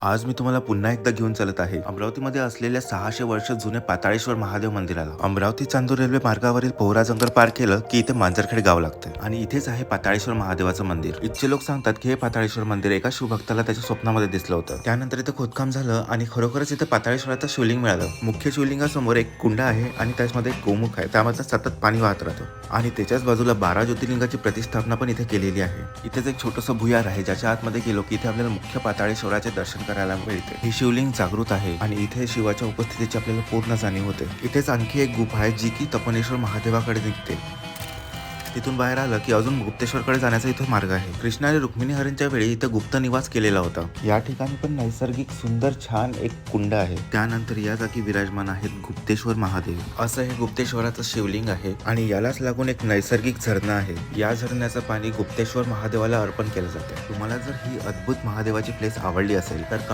आज मी तुम्हाला पुन्हा एकदा घेऊन चालत आहे अमरावतीमध्ये असलेल्या 600 वर्ष जुने पाताळेश्वर महादेव मंदिराला. अमरावती चांदूर रेल्वे मार्गावरील पोहरा जंगल पार केलं की इथे मांजरखेड गाव लागते आणि इथेच आहे पाताळेश्वर महादेवाचं मंदिर. इथचे लोक सांगतात की हे पाताळेश्वर मंदिर एका शिवभक्ताला त्याच्या स्वप्नामध्ये दिसलं होतं. त्यानंतर इथे खोदकाम झालं आणि खरोखरच इथे पाताळेश्वराचं शिवलिंग मिळालं. मुख्य शिवलिंगासमोर एक कुंड आहे आणि त्याच्यामध्ये एक गोमुख आहे, त्यामध्ये सतत पाणी वाहत राहतं आणि त्याच्याच बाजूला 12 ज्योतिर्लिंगाची प्रतिष्ठापना पण इथे केलेली आहे. इथेच एक छोटंसं भुयार आहे ज्याच्या आतमध्ये गेलो की इथे आपल्याला मुख्य पाताळेश्वराचे दर्शन करायला मिळते. हे शिवलिंग जागृत आहे आणि इथे शिवाच्या उपस्थितीची आपल्याला पूर्ण जाणीव होते. इथेच आणखी एक गुफा आहे जी की तपनेश्वर महादेवाकडे निघते. तिथून बाहेर आलं की अजून गुप्तेश्वरकडे जाण्याचा इथे मार्ग आहे. कृष्ण आणि रुक्मिणी हरणच्या वेळी इथे गुप्त निवास केलेला होता. या ठिकाणी पण नैसर्गिक सुंदर छान एक कुंड आहे. त्यानंतर या जागी विराजमान आहेत गुप्तेश्वर महादेव. असं हे गुप्तेश्वराचं शिवलिंग आहे आणि यालाच लागून एक नैसर्गिक झरणा आहे. या झरण्याचं पाणी गुप्तेश्वर महादेवाला अर्पण केलं जाते. तुम्हाला जर ही अद्भुत महादेवाची प्लेस आवडली असेल तर